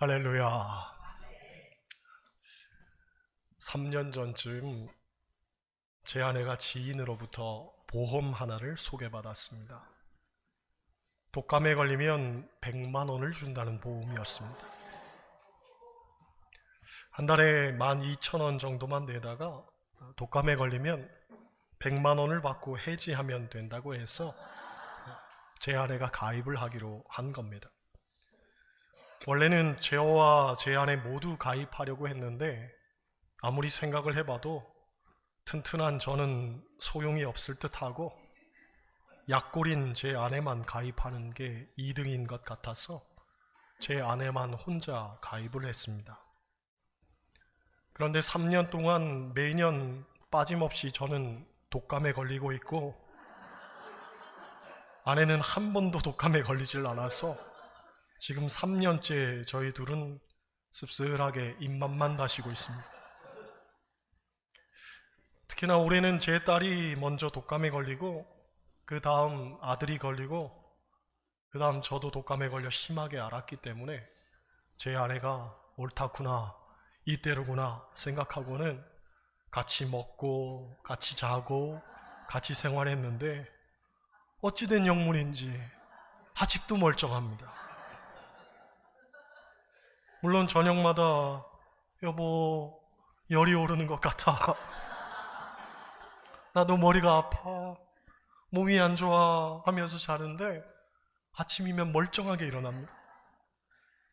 할렐루야. 3년 전쯤 제 아내가 지인으로부터 보험 하나를 소개받았습니다. 독감에 걸리면 100만 원을 준다는 보험이었습니다. 한 달에 12,000원 정도만 내다가 독감에 걸리면 100만 원을 받고 해지하면 된다고 해서 제 아내가 가입을 하기로 한 겁니다. 원래는 저와 제 아내 모두 가입하려고 했는데 아무리 생각을 해봐도 튼튼한 저는 소용이 없을 듯하고 약골인 제 아내만 가입하는 게 이득인 것 같아서 제 아내만 혼자 가입을 했습니다. 그런데 3년 동안 매년 빠짐없이 저는 독감에 걸리고 있고 아내는 한 번도 독감에 걸리질 않아서 지금 3년째 저희 둘은 씁쓸하게 입맛만 다시고 있습니다. 특히나 올해는 제 딸이 먼저 독감에 걸리고 그 다음 아들이 걸리고 그 다음 저도 독감에 걸려 심하게 앓았기 때문에 제 아내가 옳다구나 이때로구나 생각하고는 같이 먹고 같이 자고 같이 생활했는데 어찌된 영문인지 아직도 멀쩡합니다. 물론 저녁마다 여보 열이 오르는 것 같아, 나도 머리가 아파, 몸이 안 좋아 하면서 자는데 아침이면 멀쩡하게 일어납니다.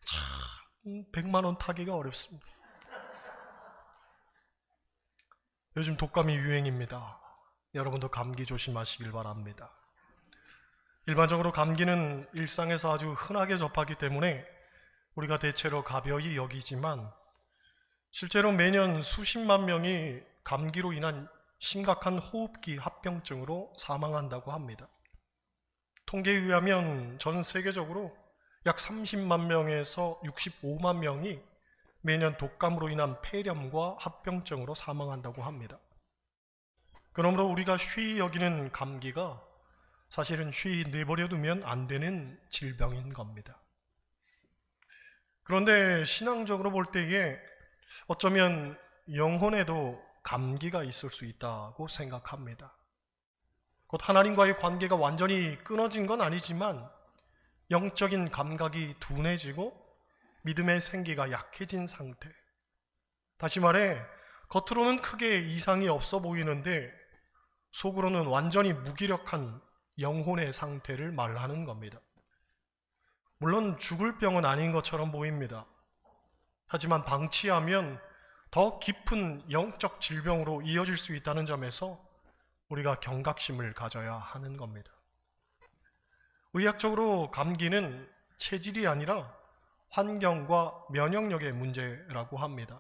참 100만 원 타기가 어렵습니다. 요즘 독감이 유행입니다. 여러분도 감기 조심하시길 바랍니다. 일반적으로 감기는 일상에서 아주 흔하게 접하기 때문에 우리가 대체로 가벼이 여기지만 실제로 매년 수십만 명이 감기로 인한 심각한 호흡기 합병증으로 사망한다고 합니다. 통계에 의하면 전 세계적으로 약 30만 명에서 65만 명이 매년 독감으로 인한 폐렴과 합병증으로 사망한다고 합니다. 그러므로 우리가 쉬이 여기는 감기가 사실은 쉬이 내버려 두면 안 되는 질병인 겁니다. 그런데 신앙적으로 볼 때에 어쩌면 영혼에도 감기가 있을 수 있다고 생각합니다. 곧 하나님과의 관계가 완전히 끊어진 건 아니지만 영적인 감각이 둔해지고 믿음의 생기가 약해진 상태. 다시 말해 겉으로는 크게 이상이 없어 보이는데 속으로는 완전히 무기력한 영혼의 상태를 말하는 겁니다. 물론 죽을 병은 아닌 것처럼 보입니다. 하지만 방치하면 더 깊은 영적 질병으로 이어질 수 있다는 점에서 우리가 경각심을 가져야 하는 겁니다. 의학적으로 감기는 체질이 아니라 환경과 면역력의 문제라고 합니다.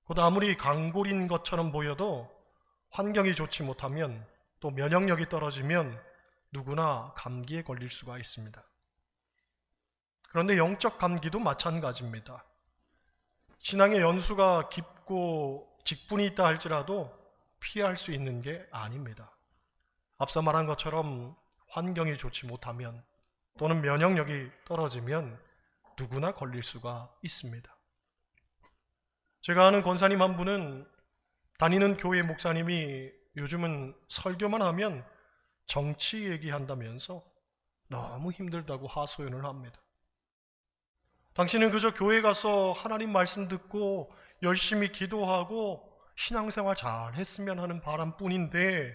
곧 아무리 강골인 것처럼 보여도 환경이 좋지 못하면 또 면역력이 떨어지면 누구나 감기에 걸릴 수가 있습니다. 그런데 영적 감기도 마찬가지입니다. 신앙의 연수가 깊고 직분이 있다 할지라도 피할 수 있는 게 아닙니다. 앞서 말한 것처럼 환경이 좋지 못하면 또는 면역력이 떨어지면 누구나 걸릴 수가 있습니다. 제가 아는 권사님 한 분은 다니는 교회 목사님이 요즘은 설교만 하면 정치 얘기한다면서 너무 힘들다고 하소연을 합니다. 당신은 그저 교회 가서 하나님 말씀 듣고 열심히 기도하고 신앙생활 잘 했으면 하는 바람뿐인데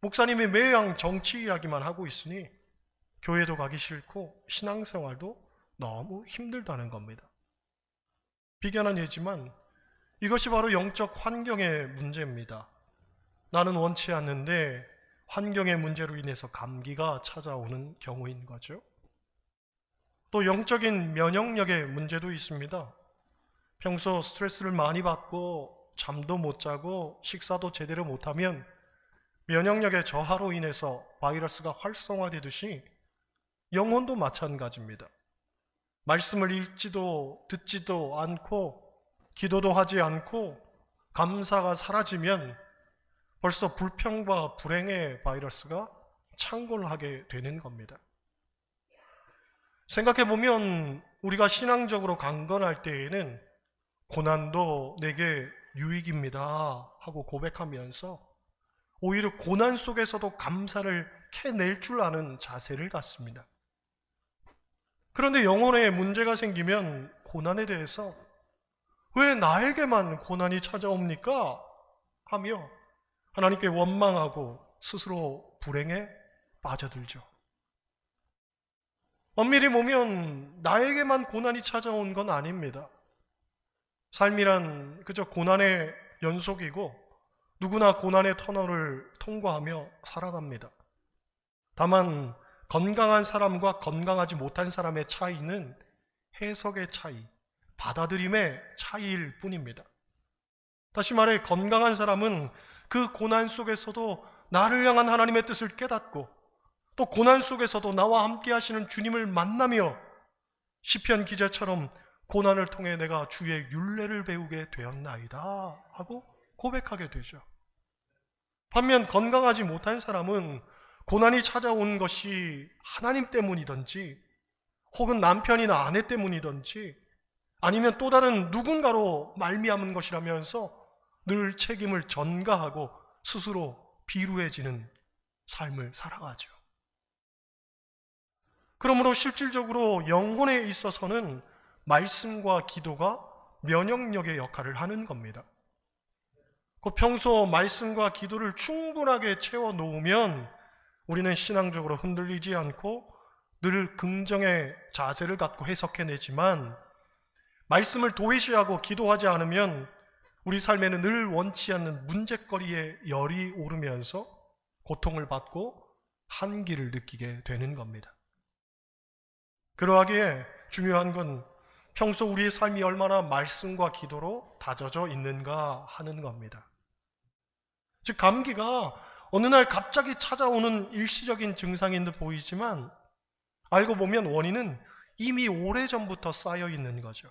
목사님이 매양 정치 이야기만 하고 있으니 교회도 가기 싫고 신앙생활도 너무 힘들다는 겁니다. 비견한 예지만 이것이 바로 영적 환경의 문제입니다. 나는 원치 않는데 환경의 문제로 인해서 감기가 찾아오는 경우인 거죠. 또 영적인 면역력의 문제도 있습니다. 평소 스트레스를 많이 받고 잠도 못 자고 식사도 제대로 못하면 면역력의 저하로 인해서 바이러스가 활성화되듯이 영혼도 마찬가지입니다. 말씀을 읽지도 듣지도 않고 기도도 하지 않고 감사가 사라지면 벌써 불평과 불행의 바이러스가 창궐하게 되는 겁니다. 생각해보면 우리가 신앙적으로 강건할 때에는 고난도 내게 유익입니다 하고 고백하면서 오히려 고난 속에서도 감사를 캐낼 줄 아는 자세를 갖습니다. 그런데 영혼에 문제가 생기면 고난에 대해서 왜 나에게만 고난이 찾아옵니까? 하며 하나님께 원망하고 스스로 불행에 빠져들죠. 엄밀히 보면 나에게만 고난이 찾아온 건 아닙니다. 삶이란 그저 고난의 연속이고 누구나 고난의 터널을 통과하며 살아갑니다. 다만 건강한 사람과 건강하지 못한 사람의 차이는 해석의 차이, 받아들임의 차이일 뿐입니다. 다시 말해 건강한 사람은 그 고난 속에서도 나를 향한 하나님의 뜻을 깨닫고 또 고난 속에서도 나와 함께 하시는 주님을 만나며 시편 기자처럼 고난을 통해 내가 주의 율례를 배우게 되었나이다 하고 고백하게 되죠. 반면 건강하지 못한 사람은 고난이 찾아온 것이 하나님 때문이든지 혹은 남편이나 아내 때문이든지 아니면 또 다른 누군가로 말미암은 것이라면서 늘 책임을 전가하고 스스로 비루해지는 삶을 살아가죠. 그러므로 실질적으로 영혼에 있어서는 말씀과 기도가 면역력의 역할을 하는 겁니다. 그 평소 말씀과 기도를 충분하게 채워 놓으면 우리는 신앙적으로 흔들리지 않고 늘 긍정의 자세를 갖고 해석해내지만 말씀을 도외시하고 기도하지 않으면 우리 삶에는 늘 원치 않는 문제거리에 열이 오르면서 고통을 받고 한기를 느끼게 되는 겁니다. 그러하기에 중요한 건 평소 우리의 삶이 얼마나 말씀과 기도로 다져져 있는가 하는 겁니다. 즉 감기가 어느 날 갑자기 찾아오는 일시적인 증상인 듯 보이지만 알고 보면 원인은 이미 오래전부터 쌓여 있는 거죠.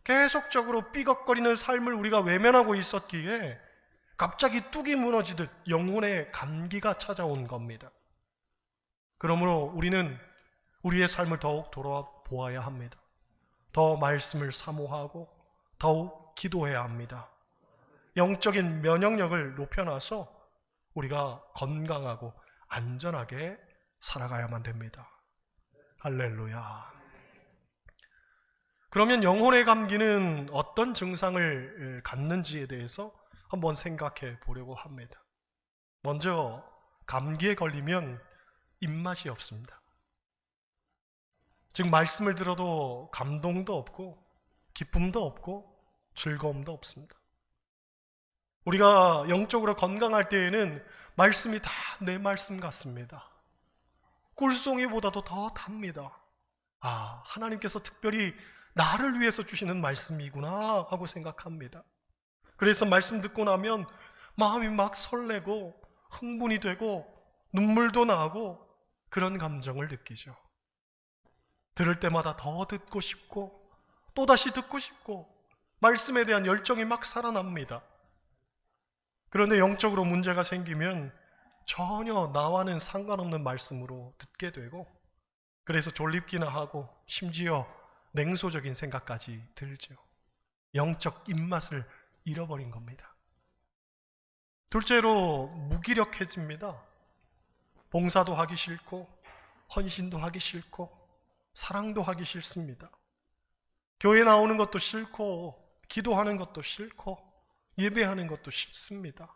계속적으로 삐걱거리는 삶을 우리가 외면하고 있었기에 갑자기 뚝이 무너지듯 영혼의 감기가 찾아온 겁니다. 그러므로 우리는 우리의 삶을 더욱 돌아보아야 합니다. 더 말씀을 사모하고 더욱 기도해야 합니다. 영적인 면역력을 높여놔서 우리가 건강하고 안전하게 살아가야만 됩니다. 할렐루야. 그러면 영혼의 감기는 어떤 증상을 갖는지에 대해서 한번 생각해 보려고 합니다. 먼저 감기에 걸리면 입맛이 없습니다. 즉 말씀을 들어도 감동도 없고 기쁨도 없고 즐거움도 없습니다. 우리가 영적으로 건강할 때에는 말씀이 다 내 말씀 같습니다. 꿀송이보다도 더 답니다. 아, 하나님께서 특별히 나를 위해서 주시는 말씀이구나 하고 생각합니다. 그래서 말씀 듣고 나면 마음이 막 설레고 흥분이 되고 눈물도 나고 그런 감정을 느끼죠. 들을 때마다 더 듣고 싶고 또다시 듣고 싶고 말씀에 대한 열정이 막 살아납니다. 그런데 영적으로 문제가 생기면 전혀 나와는 상관없는 말씀으로 듣게 되고 그래서 졸립기나 하고 심지어 냉소적인 생각까지 들죠. 영적 입맛을 잃어버린 겁니다. 둘째로 무기력해집니다. 봉사도 하기 싫고 헌신도 하기 싫고 사랑도 하기 싫습니다. 교회 나오는 것도 싫고 기도하는 것도 싫고 예배하는 것도 싫습니다.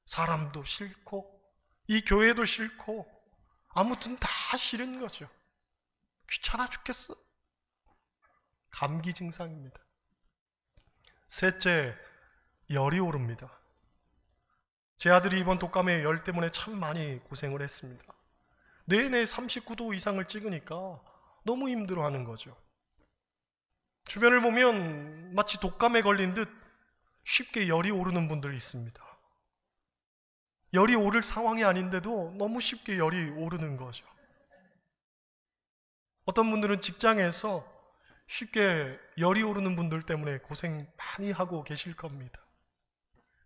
사람도 싫고 이 교회도 싫고 아무튼 다 싫은 거죠. 귀찮아 죽겠어. 감기 증상입니다. 셋째, 열이 오릅니다. 제 아들이 이번 독감에 열 때문에 참 많이 고생을 했습니다. 내내 39도 이상을 찍으니까 너무 힘들어하는 거죠. 주변을 보면 마치 독감에 걸린 듯 쉽게 열이 오르는 분들이 있습니다. 열이 오를 상황이 아닌데도 너무 쉽게 열이 오르는 거죠. 어떤 분들은 직장에서 쉽게 열이 오르는 분들 때문에 고생 많이 하고 계실 겁니다.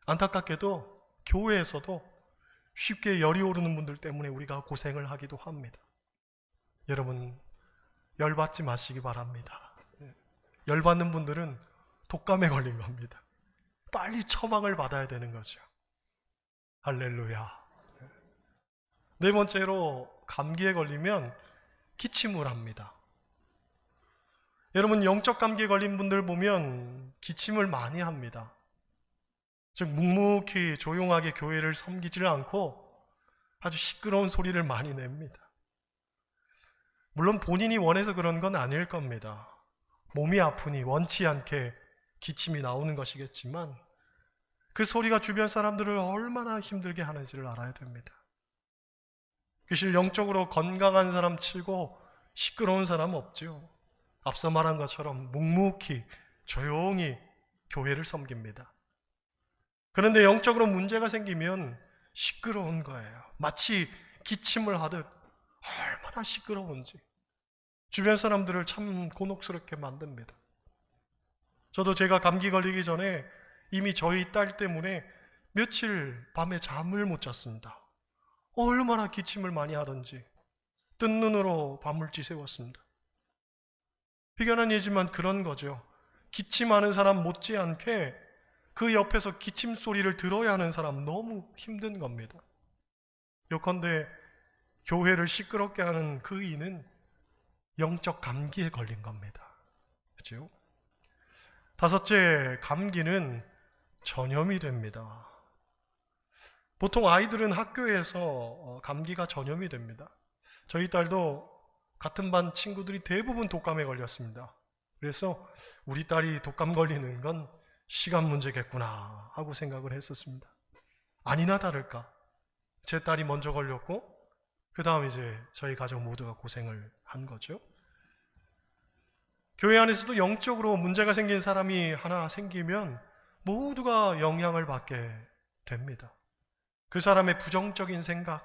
안타깝게도 교회에서도 쉽게 열이 오르는 분들 때문에 우리가 고생을 하기도 합니다. 여러분, 열받지 마시기 바랍니다. 열받는 분들은 독감에 걸린 겁니다. 빨리 처방을 받아야 되는 거죠. 할렐루야. 네 번째로 감기에 걸리면 기침을 합니다. 여러분, 영적 감기에 걸린 분들 보면 기침을 많이 합니다. 즉 묵묵히 조용하게 교회를 섬기지를 않고 아주 시끄러운 소리를 많이 냅니다. 물론 본인이 원해서 그런 건 아닐 겁니다. 몸이 아프니 원치 않게 기침이 나오는 것이겠지만 그 소리가 주변 사람들을 얼마나 힘들게 하는지를 알아야 됩니다. 사실 영적으로 건강한 사람 치고 시끄러운 사람 없죠. 앞서 말한 것처럼 묵묵히 조용히 교회를 섬깁니다. 그런데 영적으로 문제가 생기면 시끄러운 거예요. 마치 기침을 하듯 얼마나 시끄러운지 주변 사람들을 참 곤혹스럽게 만듭니다. 저도 제가 감기 걸리기 전에 이미 저희 딸 때문에 며칠 밤에 잠을 못 잤습니다. 얼마나 기침을 많이 하던지 뜬 눈으로 밤을 지새웠습니다. 비견한 예지만 그런 거죠. 기침하는 사람 못지않게 그 옆에서 기침 소리를 들어야 하는 사람 너무 힘든 겁니다. 요컨대 교회를 시끄럽게 하는 그 이는 영적 감기에 걸린 겁니다. 그렇죠? 다섯째, 감기는 전염이 됩니다. 보통 아이들은 학교에서 감기가 전염이 됩니다. 저희 딸도 같은 반 친구들이 대부분 독감에 걸렸습니다. 그래서 우리 딸이 독감 걸리는 건 시간 문제겠구나 하고 생각을 했었습니다. 아니나 다를까 제 딸이 먼저 걸렸고 그 다음 이제 저희 가족 모두가 고생을 한 거죠. 교회 안에서도 영적으로 문제가 생긴 사람이 하나 생기면 모두가 영향을 받게 됩니다. 그 사람의 부정적인 생각,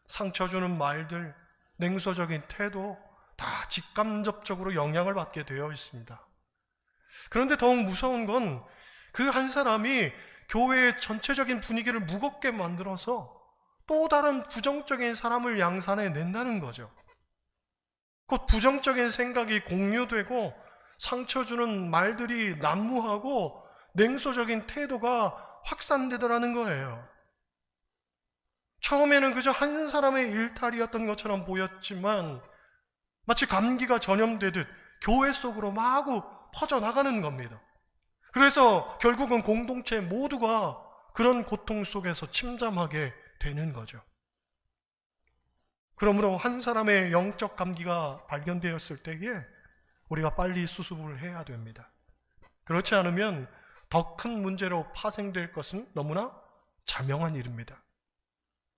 상처 주는 말들, 냉소적인 태도 다 직간접적으로 영향을 받게 되어 있습니다. 그런데 더욱 무서운 건 그 한 사람이 교회의 전체적인 분위기를 무겁게 만들어서 또 다른 부정적인 사람을 양산해 낸다는 거죠. 곧 부정적인 생각이 공유되고 상처 주는 말들이 난무하고 냉소적인 태도가 확산되더라는 거예요. 처음에는 그저 한 사람의 일탈이었던 것처럼 보였지만 마치 감기가 전염되듯 교회 속으로 마구 퍼져나가는 겁니다. 그래서 결국은 공동체 모두가 그런 고통 속에서 침잠하게 되는 거죠. 그러므로 한 사람의 영적 감기가 발견되었을 때에 우리가 빨리 수습을 해야 됩니다. 그렇지 않으면 더 큰 문제로 파생될 것은 너무나 자명한 일입니다.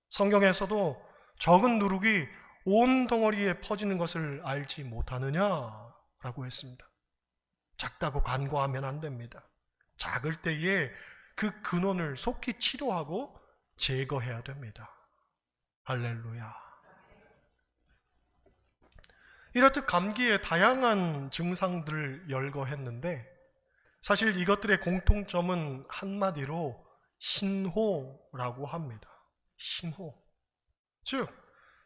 성경에서도 적은 누룩이 온 덩어리에 퍼지는 것을 알지 못하느냐라고 했습니다. 작다고 간과하면 안 됩니다. 작을 때에 그 근원을 속히 치료하고 제거해야 됩니다. 할렐루야. 이렇듯 감기의 다양한 증상들을 열거했는데 사실 이것들의 공통점은 한마디로 신호라고 합니다. 신호. 즉,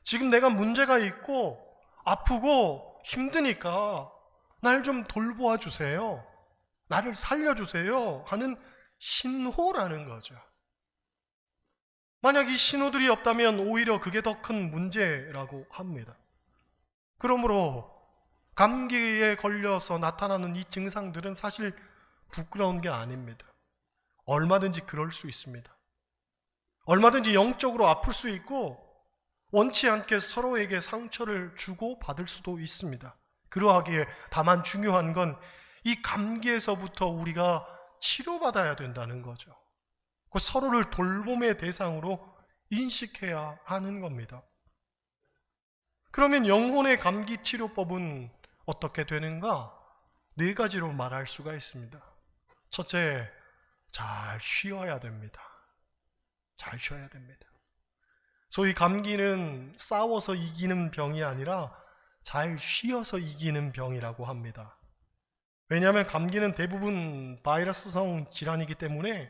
지금 내가 문제가 있고 아프고 힘드니까 날 좀 돌보아 주세요. 나를 살려주세요. 하는 신호라는 거죠. 만약 이 신호들이 없다면 오히려 그게 더 큰 문제라고 합니다. 그러므로 감기에 걸려서 나타나는 이 증상들은 사실 부끄러운 게 아닙니다. 얼마든지 그럴 수 있습니다. 얼마든지 영적으로 아플 수 있고 원치 않게 서로에게 상처를 주고 받을 수도 있습니다. 그러하기에 다만 중요한 건 이 감기에서부터 우리가 치료받아야 된다는 거죠. 그 서로를 돌봄의 대상으로 인식해야 하는 겁니다. 그러면 영혼의 감기 치료법은 어떻게 되는가? 4가지로 말할 수가 있습니다. 첫째, 잘 쉬어야 됩니다. 잘 쉬어야 됩니다. 소위 감기는 싸워서 이기는 병이 아니라 잘 쉬어서 이기는 병이라고 합니다. 왜냐하면 감기는 대부분 바이러스성 질환이기 때문에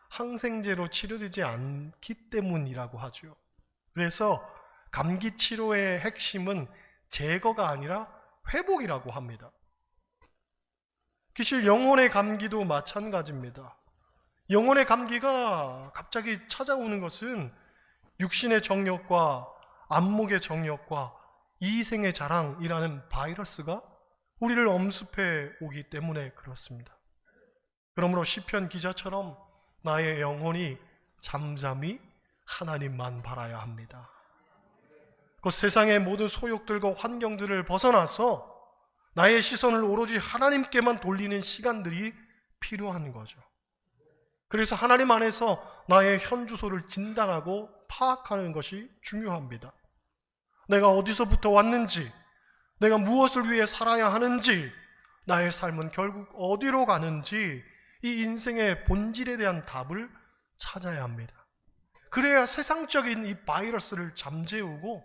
항생제로 치료되지 않기 때문이라고 하죠. 그래서 감기 치료의 핵심은 제거가 아니라 회복이라고 합니다. 사실 영혼의 감기도 마찬가지입니다. 영혼의 감기가 갑자기 찾아오는 것은 육신의 정욕과 안목의 정욕과 이생의 자랑이라는 바이러스가 우리를 엄습해 오기 때문에 그렇습니다. 그러므로 시편 기자처럼 나의 영혼이 잠잠히 하나님만 바라야 합니다. 그 세상의 모든 소욕들과 환경들을 벗어나서 나의 시선을 오로지 하나님께만 돌리는 시간들이 필요한 거죠. 그래서 하나님 안에서 나의 현주소를 진단하고 파악하는 것이 중요합니다. 내가 어디서부터 왔는지, 내가 무엇을 위해 살아야 하는지, 나의 삶은 결국 어디로 가는지 이 인생의 본질에 대한 답을 찾아야 합니다. 그래야 세상적인 이 바이러스를 잠재우고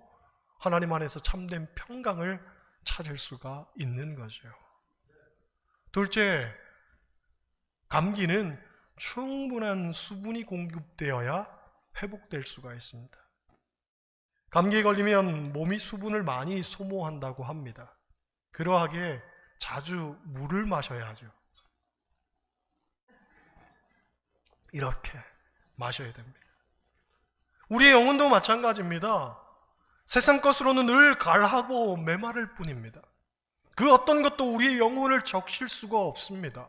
하나님 안에서 참된 평강을 찾을 수가 있는 거죠. 둘째, 감기는 충분한 수분이 공급되어야 회복될 수가 있습니다. 감기에 걸리면 몸이 수분을 많이 소모한다고 합니다. 그러하기에 자주 물을 마셔야 하죠. 이렇게 마셔야 됩니다. 우리의 영혼도 마찬가지입니다. 세상 것으로는 늘 갈하고 메마를 뿐입니다. 그 어떤 것도 우리의 영혼을 적실 수가 없습니다.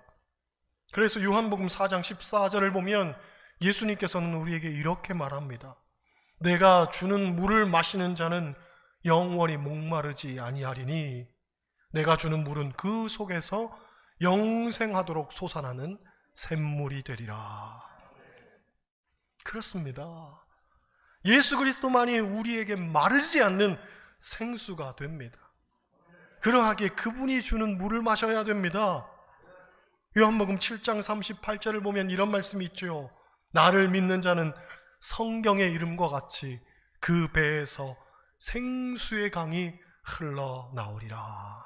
그래서 요한복음 4장 14절을 보면 예수님께서는 우리에게 이렇게 말합니다. 내가 주는 물을 마시는 자는 영원히 목마르지 아니하리니 내가 주는 물은 그 속에서 영생하도록 솟아나는 샘물이 되리라. 그렇습니다. 예수 그리스도만이 우리에게 마르지 않는 생수가 됩니다. 그러하기에 그분이 주는 물을 마셔야 됩니다. 요한복음 7장 38절을 보면 이런 말씀이 있죠. 나를 믿는 자는 성경의 이름과 같이 그 배에서 생수의 강이 흘러나오리라.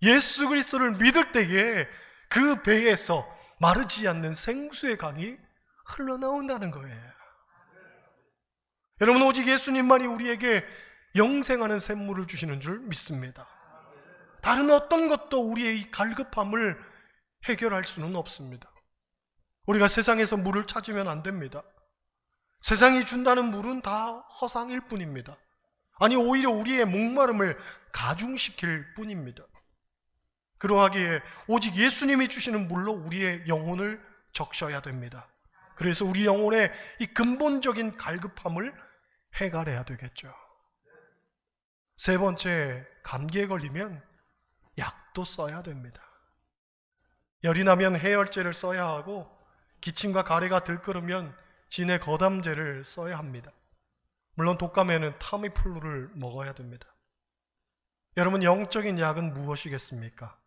예수 그리스도를 믿을 때에 그 배에서 마르지 않는 생수의 강이 흘러나온다는 거예요. 여러분, 오직 예수님만이 우리에게 영생하는 샘물을 주시는 줄 믿습니다. 다른 어떤 것도 우리의 이 갈급함을 해결할 수는 없습니다. 우리가 세상에서 물을 찾으면 안 됩니다. 세상이 준다는 물은 다 허상일 뿐입니다. 아니, 오히려 우리의 목마름을 가중시킬 뿐입니다. 그러하기에 오직 예수님이 주시는 물로 우리의 영혼을 적셔야 됩니다. 그래서 우리 영혼의 이 근본적인 갈급함을 해결해야 되겠죠. 세 번째, 감기에 걸리면 약도 써야 됩니다. 열이 나면 해열제를 써야 하고 기침과 가래가 들끓으면 진해 거담제를 써야 합니다. 물론 독감에는 타미플루를 먹어야 됩니다. 여러분, 영적인 약은 무엇이겠습니까?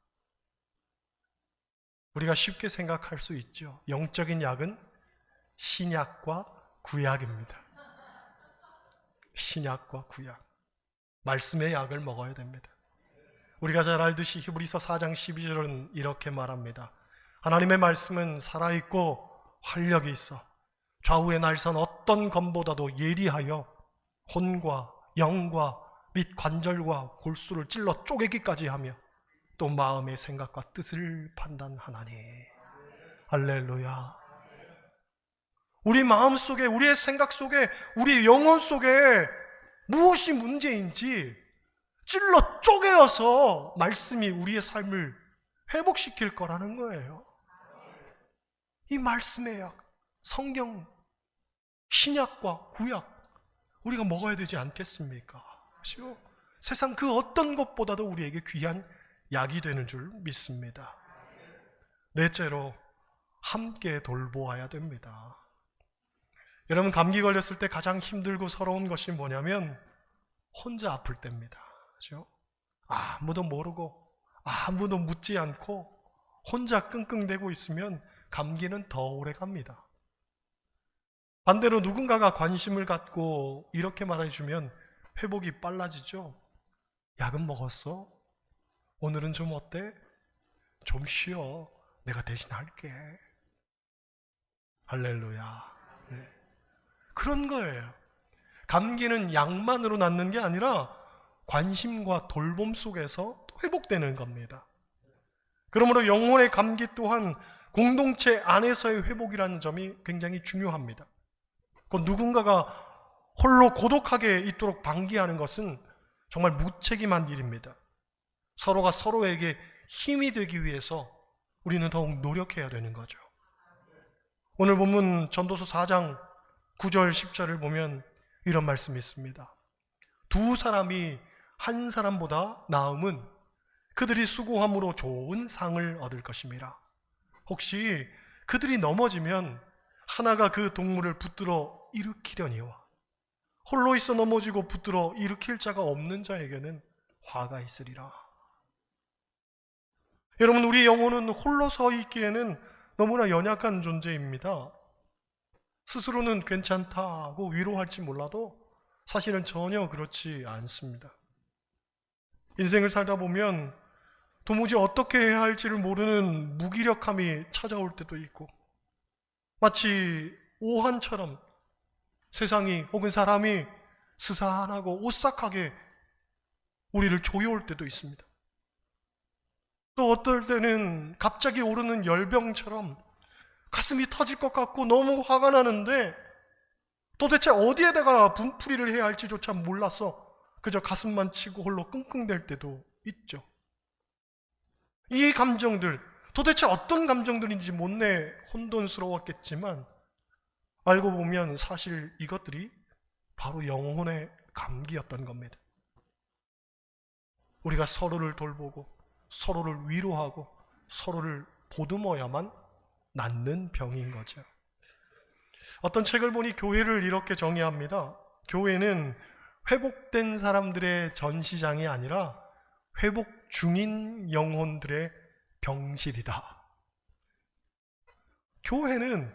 우리가 쉽게 생각할 수 있죠. 영적인 약은 신약과 구약입니다. 신약과 구약. 말씀의 약을 먹어야 됩니다. 우리가 잘 알듯이 히브리서 4장 12절은 이렇게 말합니다. 하나님의 말씀은 살아있고 활력이 있어 좌우의 날선 어떤 검보다도 예리하여 혼과 영과 및 관절과 골수를 찔러 쪼개기까지 하며 또 마음의 생각과 뜻을 판단하나니. 할렐루야. 우리 마음 속에, 우리의 생각 속에, 우리 영혼 속에 무엇이 문제인지 찔러 쪼개어서 말씀이 우리의 삶을 회복시킬 거라는 거예요. 이 말씀의 약, 성경, 신약과 구약, 우리가 먹어야 되지 않겠습니까? 그렇죠? 세상 그 어떤 것보다도 우리에게 귀한 약이 되는 줄 믿습니다. 넷째로, 함께 돌보아야 됩니다. 여러분, 감기 걸렸을 때 가장 힘들고 서러운 것이 뭐냐면 혼자 아플 때입니다. 그렇죠? 아무도 모르고 아무도 묻지 않고 혼자 끙끙대고 있으면 감기는 더 오래 갑니다. 반대로 누군가가 관심을 갖고 이렇게 말해주면 회복이 빨라지죠. 약은 먹었어? 오늘은 좀 어때? 좀 쉬어. 내가 대신 할게. 할렐루야. 그런 거예요. 감기는 약만으로 낫는 게 아니라 관심과 돌봄 속에서 또 회복되는 겁니다. 그러므로 영혼의 감기 또한 공동체 안에서의 회복이라는 점이 굉장히 중요합니다. 그 누군가가 홀로 고독하게 있도록 방기하는 것은 정말 무책임한 일입니다. 서로가 서로에게 힘이 되기 위해서 우리는 더욱 노력해야 되는 거죠. 오늘 본문 전도서 4장 9절 10절을 보면 이런 말씀이 있습니다. 두 사람이 한 사람보다 나음은 그들이 수고함으로 좋은 상을 얻을 것임이라. 혹시 그들이 넘어지면 하나가 그 동물을 붙들어 일으키려니와 홀로 있어 넘어지고 붙들어 일으킬 자가 없는 자에게는 화가 있으리라. 여러분, 우리 영혼은 홀로 서 있기에는 너무나 연약한 존재입니다. 스스로는 괜찮다고 위로할지 몰라도 사실은 전혀 그렇지 않습니다. 인생을 살다 보면 도무지 어떻게 해야 할지를 모르는 무기력함이 찾아올 때도 있고, 마치 오한처럼 세상이 혹은 사람이 스산하고 오싹하게 우리를 조여올 때도 있습니다. 또 어떨 때는 갑자기 오르는 열병처럼 가슴이 터질 것 같고 너무 화가 나는데 도대체 어디에다가 분풀이를 해야 할지조차 몰라서 그저 가슴만 치고 홀로 끙끙댈 때도 있죠. 이 감정들, 도대체 어떤 감정들인지 못내 혼돈스러웠겠지만 알고 보면 사실 이것들이 바로 영혼의 감기였던 겁니다. 우리가 서로를 돌보고 서로를 위로하고 서로를 보듬어야만 낫는 병인 거죠. 어떤 책을 보니 교회를 이렇게 정의합니다. 교회는 회복된 사람들의 전시장이 아니라 회복 중인 영혼들의 병실이다. 교회는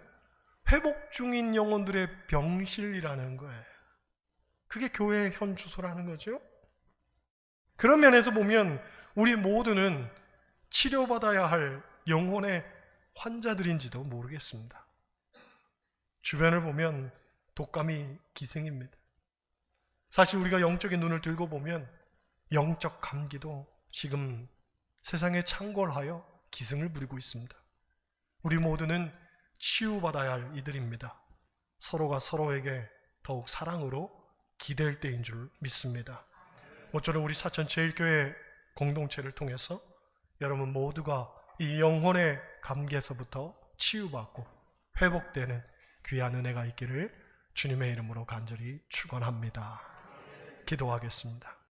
회복 중인 영혼들의 병실이라는 거예요. 그게 교회의 현 주소라는 거죠. 그런 면에서 보면 우리 모두는 치료받아야 할 영혼의 환자들인지도 모르겠습니다. 주변을 보면 독감이 기승입니다. 사실 우리가 영적인 눈을 들고 보면 영적 감기도 지금 세상에 창궐하여 기승을 부리고 있습니다. 우리 모두는 치유받아야 할 이들입니다. 서로가 서로에게 더욱 사랑으로 기댈 때인 줄 믿습니다. 모쪼록 우리 사천 제일교회 공동체를 통해서 여러분 모두가 이 영혼의 감기에서부터 치유받고 회복되는 귀한 은혜가 있기를 주님의 이름으로 간절히 축원합니다. 기도하겠습니다.